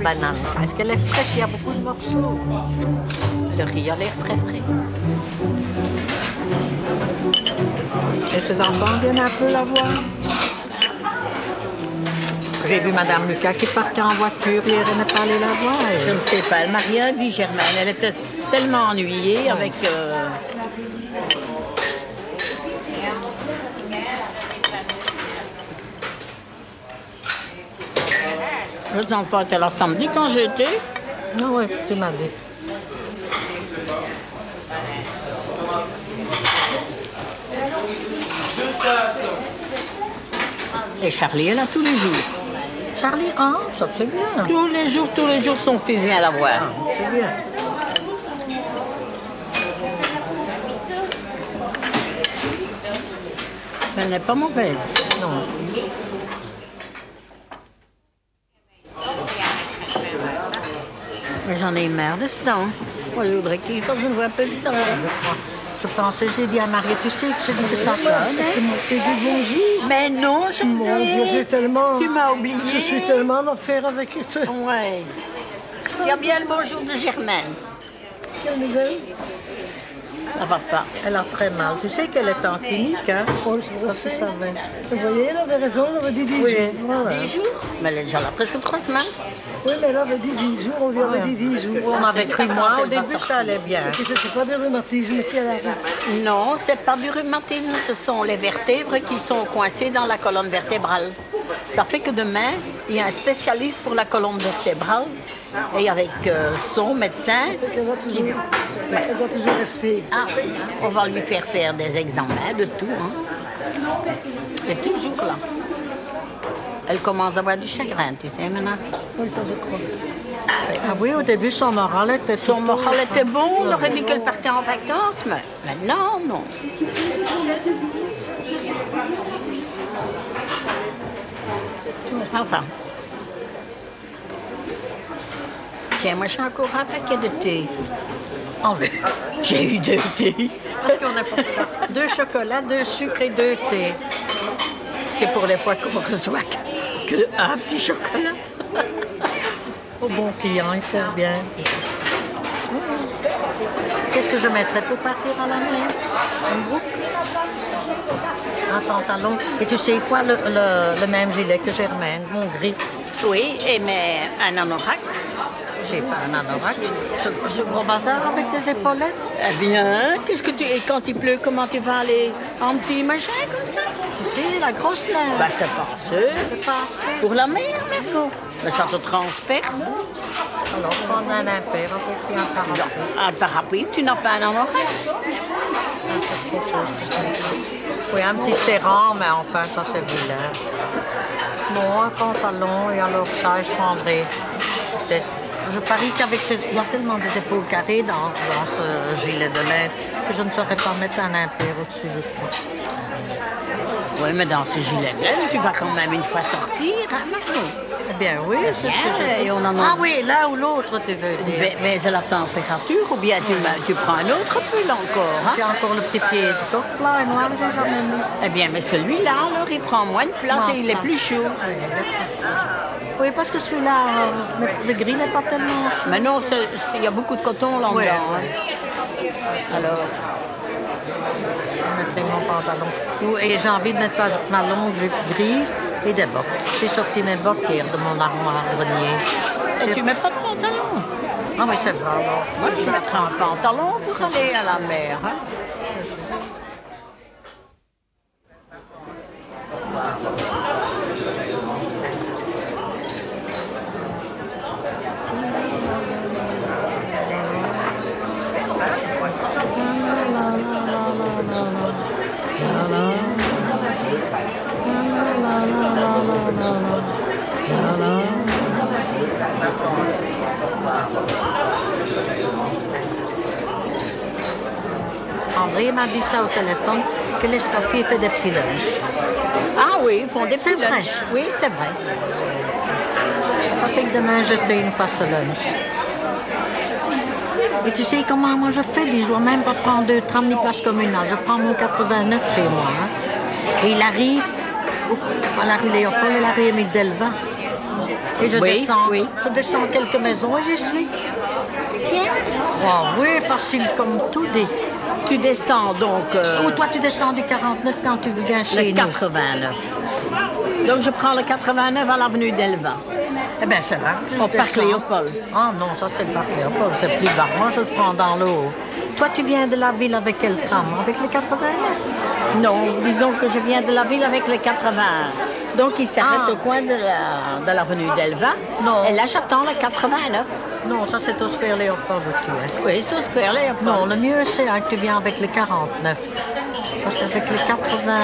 banane. Est-ce qu'elle est fraîche? Il y a beaucoup de morceaux. Le riz a l'air très frais. Et tes enfants viennent un peu la voir? J'ai vu Madame Lucas qui partait en voiture hier, elle n'est pas allée la voir. Je ne sais pas, elle m'a rien dit, Germaine. Elle était tellement ennuyée avec... Les enfants étaient là samedi quand j'étais. Ah oui, tu m'as dit. Et Charlie est là tous les jours. Charlie, ça c'est bien. Tous les jours, son fils vient la voir. C'est bien. Elle n'est pas mauvaise. Non. Mais j'en ai marre de ça. Moi, je voudrais qu'il fasse une voix plus de ça. Je pensais, j'ai dit à Marie, tu sais que je dis que ça va, parce que moi je t'ai dit bonjour. Mais non, je Mon Dieu, sais. j'ai tellement... Tu m'as oublié. Je suis tellement en affaire avec ce... Ouais. Tu as bien le bonjour de Germaine. Quelle nouvelle? Ça va pas. Elle a très mal. Tu sais qu'elle est en clinique, hein? Oh, je sais. Vous voyez, elle avait raison, elle avait dit 10 Oui. jours. Voilà. 10 jours? Mais elle est déjà là presque 3 semaines. Oui, mais elle avait dit 10 jours, on lui avait dit 10 jours. On avait cru moi, au Elle va début sortir. ça allait bien. Et c'est pas du rhumatisme qu'elle a. Non, c'est pas du rhumatisme, ce sont les vertèbres qui sont coincées dans la colonne vertébrale. Ça fait que demain, il y a un spécialiste pour la colonne vertébrale et avec son médecin, Elle doit toujours rester. ah, on va lui faire des examens de tout. Hein. Elle est toujours là. Elle commence à avoir du chagrin, tu sais, maintenant. Oui, ça je crois. Ah oui, au début son moral était... Son moral était bon, on aurait dit qu'elle partait en vacances, mais maintenant, non. Enfin. Tiens, moi j'ai encore un paquet de thé. Oh, oui. J'ai eu 2 thés. Parce qu'on n'a pas 2 chocolats, 2 sucres et 2 thés. C'est pour les fois qu'on reçoit que un petit chocolat. Au bon client, il sert bien. Qu'est-ce que je mettrais pour partir à la mer? Un groupe? Un pantalon. Et tu sais quoi, le même gilet que Germaine, mon gris. Oui, et mais un anorak. J'ai pas un anorak. Ce gros bazar avec des épaulettes. Eh bien, qu'est-ce que tu... Et quand il pleut, comment tu vas aller en petit machin comme ça? Tu sais, la grosse neige. Bah, c'est pas sûr. C'est pas... Pour la mer, Marco. Mais ça te transperce. Alors, prendre un impair, un peu plus un parapluie. Un parapluie, tu n'as pas un anorak? Ah, c'est quelque chose que c'est. Oui, un petit serrant, mais enfin, ça c'est vilain. Bon, un pantalon, et alors ça, je prendrai peut-être... Je parie qu'avec ces... Il y a tellement des épaules carrées dans ce gilet de laine que je ne saurais pas mettre un impair au-dessus de toi. Oui, mais dans ce gilet de laine, tu vas quand même une fois sortir, hein, Marco? Eh bien, oui, c'est ce que Bien, j'ai dit. et on en a- Ah oui, l'un ou l'autre, tu veux dire. Mais c'est la température, ou bien tu prends un autre pull encore, hein? J'ai encore le petit pied de coq blanc et noir, j'ai jamais mis. Eh bien, mais celui-là, alors, il prend moins de place et il est plus chaud. Oui, parce que celui-là, le gris n'est pas tellement chaud. Mais non, il y a beaucoup de coton là-dedans. Ouais. Hein. Alors, Je mettrai mon pantalon. Et j'ai envie de mettre ma longue jupe grise et des bottes. J'ai sorti mes bottes hier de mon armoire grenier. et tu mets pas de pantalon. Ah oui, c'est vrai. Alors. Moi, je mettrais un pantalon pour aller à la mer. Hein. André m'a dit ça au téléphone, que l'escoffier fait des petits lunchs. Ah oui, ils font des C'est petits vrai. lunchs. Oui, c'est vrai. Ça fait que demain, j'essaie une fois ce lunch. Et tu sais comment moi je fais? Je ne dois même pas prendre 2 trams ni place communale. Je prends mon 89 chez moi. Hein. Et il arrive à la rue Léopold et la rue Émile Delvin. Et Oui, oui. je descends quelques maisons et j'y suis. Tiens, Oh, oui, facile comme tout dit. tu descends donc Ou toi, tu descends du 49 quand tu viens chez le nous. 89. Donc je prends le 89 à l'avenue d'Elva, Eh bien, c'est là que je au parc descends. Léopold. Ah non, ça c'est le parc Léopold, c'est plus bas. Moi, je le prends dans l'eau. Toi, tu viens de la ville avec quel tram? Avec le 89? Non, disons que je viens de la ville avec le 80. Donc il s'arrête Ah. au coin de l'avenue d'Elva. Non. Et là j'attends le 89. Non, ça c'est au Square Léopold où tu es. Oui, c'est au Square Léopold. Non, le mieux c'est hein, que tu viens avec le 49. Parce qu'avec le 80...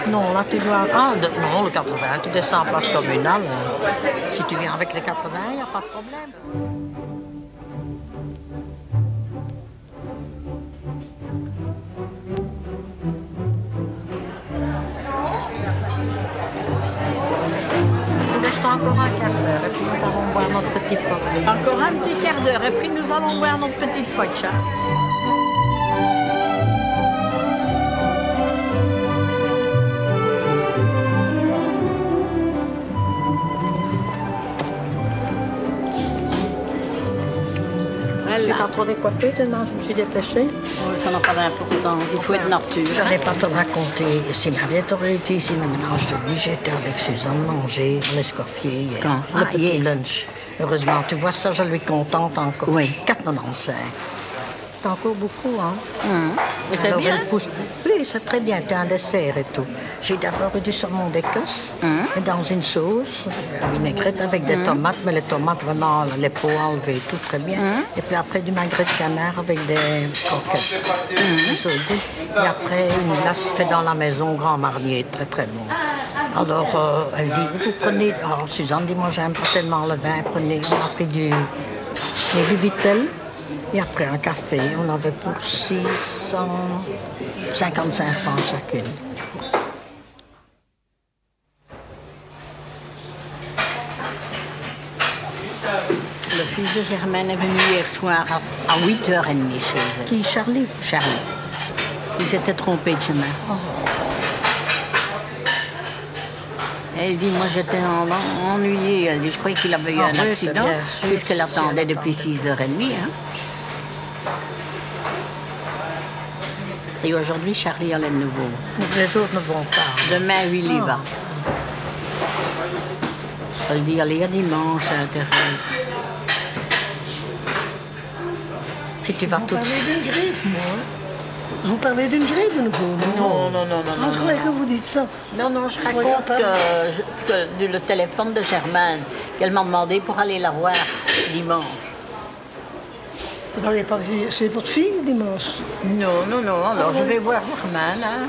Non, là tu dois... non, le 80, tu descends en place communale. Si tu viens avec le 80, il n'y a pas de problème. Il reste encore un quart d'heure et puis nous allons boire notre petit pot. Encore un petit quart d'heure et puis nous allons voir notre petite pocha. Je suis Voilà. pas trop décoiffée, tellement je me suis dépêchée. Oh, ça n'a pas d'importance, il faut être nature. Je n'allais pas te raconter. Si Mariette aurait été ici, mais maintenant je te dis, j'étais avec Suzanne manger à l'Escoffier hier. Quand? Le Ah, petit hier. lunch. Heureusement, tu vois ça, je lui contente encore. Oui. 4,95. C'est encore beaucoup, hein? Mais c'est Alors, bien. elle pousse. Oui, c'est très bien, tu as un dessert et tout. J'ai d'abord eu du saumon d'Écosse, et dans une sauce, vinaigrette avec des tomates, mais les tomates vraiment, les peaux enlevées, tout très bien. Et puis après du magret de canard avec des croquettes. Et après une glace faite dans la maison, Grand Marnier, très très bon. Alors elle dit, vous prenez, alors Suzanne dit, moi j'aime pas tellement le vin, prenez, on a pris du Vitel. Et après un café, on avait pour 655 francs chacune. Le fils de Germaine est venu hier soir à 8h30 chez elle. Qui, Charlie? Charlie. Il s'était trompé de chemin. Elle dit, moi j'étais ennuyée. Elle dit, je croyais qu'il avait eu Ah un oui, c'est accident, bien sûr. puisqu'elle attendait depuis 6h30. Hein. Et aujourd'hui, Charlie allait de nouveau. Les autres ne vont pas. Demain, lui, il y va. Elle dit, allez, à dimanche, Thérèse. Et tu vas tout de suite. D'une griffe, moi. Vous parlez d'une griffe de nouveau? Non. Ah, je croyais que vous dites ça. Non, je raconte que le téléphone de Germaine, qu'elle m'a demandé pour aller la voir dimanche. Vous n'allez pas chez votre fille dimanche? Non, alors je vais voir Germaine. Hein.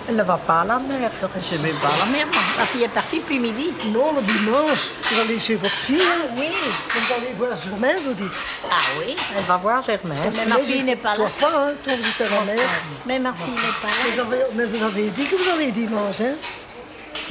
Elle ne va pas à la mer. Je vais pas à la mer, moi. La fille est partie depuis midi. Non, le dimanche. Vous allez chez votre fille? Hein? Oui. Vous allez voir Germaine, vous dites? Ah oui. Elle va voir Germaine. Mais ma fille n'est pas là. Toi pas, hein? Toi, vous êtes à la mer. Mais ma fille n'est pas là. Mais vous avez dit que vous allez dimanche, hein?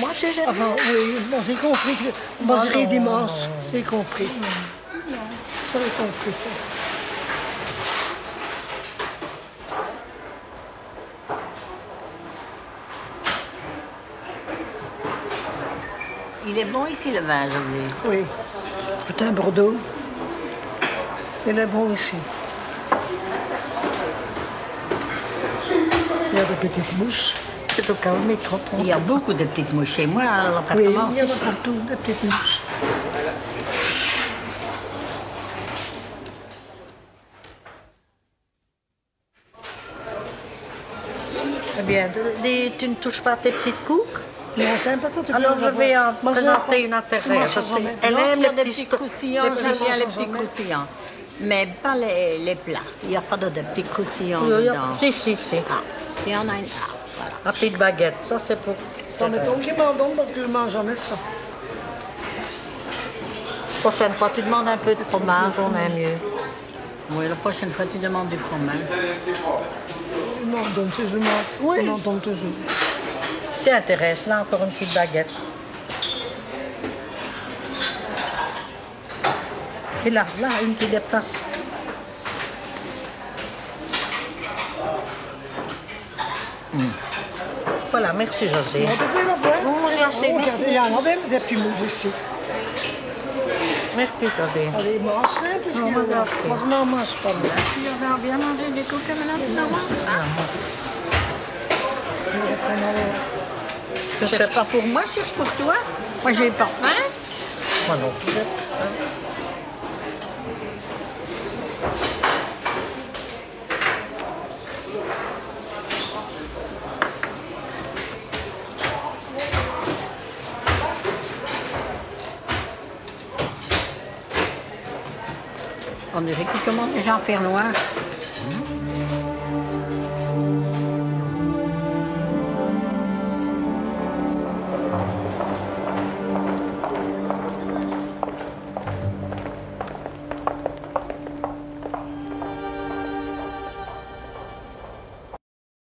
Moi, chez Germaine. Enfin, oui, moi j'ai compris que moi Non, j'irai non, dimanche. J'ai compris. J'avais compris ça. Il est bon ici le vin, José. Oui. C'est un Bordeaux. Il est bon ici. Il y a des petites mouches. C'est au cas où le micro. Il y a beaucoup de petites mouches chez moi à Oui, l'appartement. il y en a partout, des petites mouches. Eh bien, tu ne touches pas tes petites couques? Non, c'est pas ça. Alors je vais en Moi, je présenter vais une affaire. Moi, Je je sais, remets. elle Non, aime s'il y a les des petits petits croustillants, petits j'aime bien les croustillants, petits jamais. croustillants. Mais pas les plats. Il n'y a pas de petits croustillants Il y a- dedans. Si. Ah, il y en a une. Ah, voilà. La petite baguette, ça c'est pour... Ça m'étonne qu'ils m'en donnent parce que je ne mange jamais ça. Prochaine fois, tu demandes un peu de fromage, on est mieux. Oui, la prochaine fois, tu demandes du fromage. Ils m'en donnent toujours. Oui. Ils m'en donnent toujours. T'intéresse, là encore une petite baguette. Et là, une qui dépasse. Voilà, merci José. On devrait l'avoir. Bon, merci, Oh, merci. regardez, il y en a même des plus mous ici. Merci José. Allez, mange ça, parce Non, que regarde. moi, je n'en mange pas. Moi. Tu vas bien manger des coquins maintenant, Je cherche pas pour moi, je cherche pour toi. Moi, j'ai pas faim. Moi non plus. On dirait qu'il commence déjà à faire noir.